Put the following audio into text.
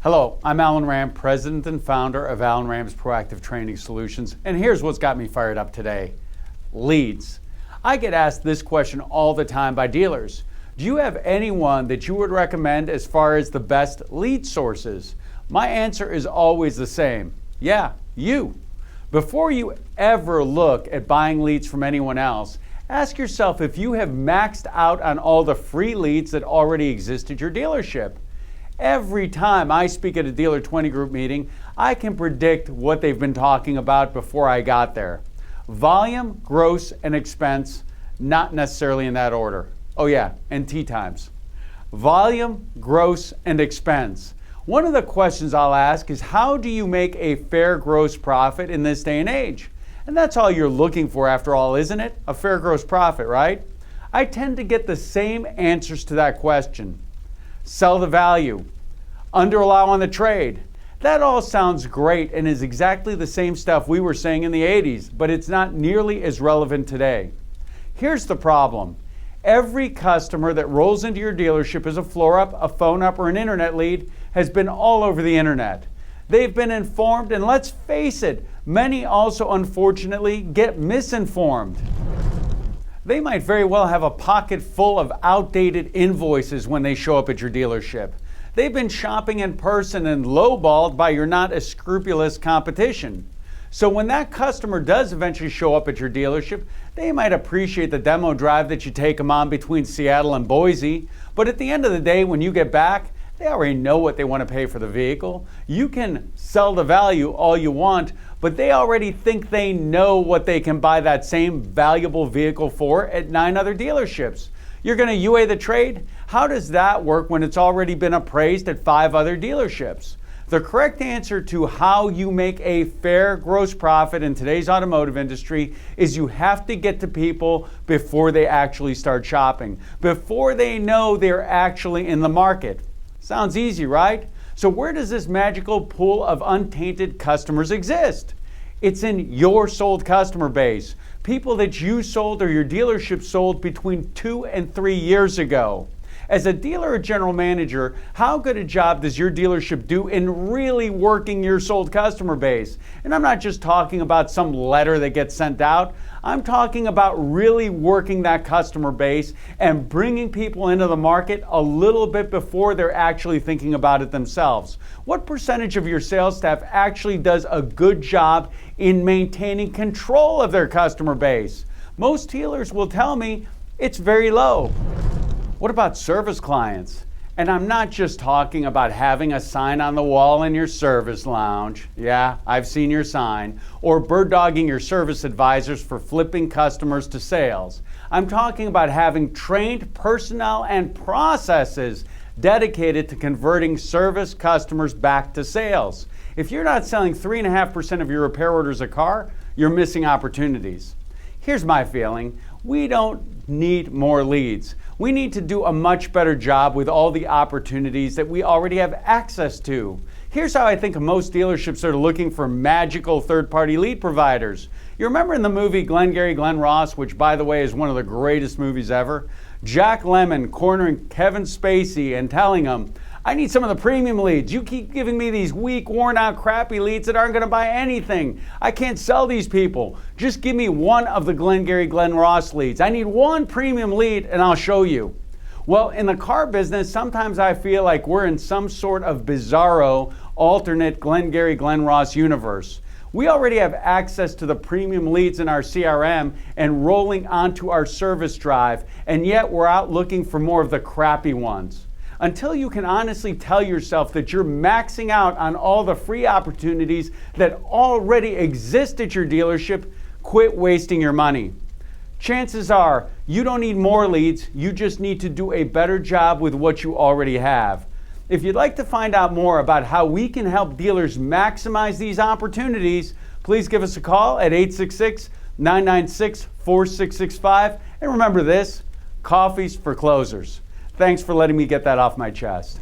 Hello, I'm Alan Ram, President and Founder of Alan Ram's Proactive Training Solutions, and here's what's got me fired up today. Leads. I get asked this question all the time by dealers. Do you have anyone that you would recommend as far as the best lead sources? My answer is always the same. Yeah, you. Before you ever look at buying leads from anyone else, ask yourself if you have maxed out on all the free leads that already exist at your dealership. Every time I speak at a Dealer 20 group meeting, I can predict what they've been talking about before I got there. Volume, gross, and expense, not necessarily in that order. Oh yeah, and tea times. Volume, gross, and expense. One of the questions I'll ask is, how do you make a fair gross profit in this day and age? And that's all you're looking for after all, isn't it? A fair gross profit, right? I tend to get the same answers to that question. Sell the value, under allow on the trade. That all sounds great and is exactly the same stuff we were saying in the 80s, but it's not nearly as relevant today. Here's the problem. Every customer that rolls into your dealership as a floor up, a phone up, or an internet lead has been all over the internet. They've been informed, and let's face it, many also unfortunately get misinformed. They might very well have a pocket full of outdated invoices when they show up at your dealership. They've been shopping in person and lowballed by your not as scrupulous competition. So when that customer does eventually show up at your dealership, they might appreciate the demo drive that you take them on between Seattle and Boise, but at the end of the day, when you get back, they already know what they want to pay for the vehicle. You can sell the value all you want, but they already think they know what they can buy that same valuable vehicle for at 9 other dealerships. You're going to UA the trade? How does that work when it's already been appraised at 5 other dealerships? The correct answer to how you make a fair gross profit in today's automotive industry is you have to get to people before they actually start shopping, before they know they're actually in the market. Sounds easy, right? So where does this magical pool of untainted customers exist? It's in your sold customer base. People that you sold or your dealership sold between 2 and 3 years ago. As a dealer or general manager, how good a job does your dealership do in really working your sold customer base? And I'm not just talking about some letter that gets sent out. I'm talking about really working that customer base and bringing people into the market a little bit before they're actually thinking about it themselves. What percentage of your sales staff actually does a good job in maintaining control of their customer base? Most dealers will tell me it's very low. What about service clients? And I'm not just talking about having a sign on the wall in your service lounge. Yeah, I've seen your sign. Or bird dogging your service advisors for flipping customers to sales. I'm talking about having trained personnel and processes dedicated to converting service customers back to sales. If you're not selling 3.5% of your repair orders a car, you're missing opportunities. Here's my feeling. We don't need more leads. We need to do a much better job with all the opportunities that we already have access to. Here's how I think most dealerships are looking for magical third-party lead providers. You remember in the movie Glengarry Glen Ross, which by the way is one of the greatest movies ever? Jack Lemmon cornering Kevin Spacey and telling him, I need some of the premium leads. You keep giving me these weak, worn out, crappy leads that aren't going to buy anything. I can't sell these people. Just give me one of the Glengarry Glen Ross leads. I need one premium lead and I'll show you. Well, in the car business, sometimes I feel like we're in some sort of bizarro, alternate Glengarry Glen Ross universe. We already have access to the premium leads in our CRM and rolling onto our service drive, and yet we're out looking for more of the crappy ones. Until you can honestly tell yourself that you're maxing out on all the free opportunities that already exist at your dealership, quit wasting your money. Chances are you don't need more leads, you just need to do a better job with what you already have. If you'd like to find out more about how we can help dealers maximize these opportunities, please give us a call at 866-996-4665. And remember this, coffee's for closers. Thanks for letting me get that off my chest.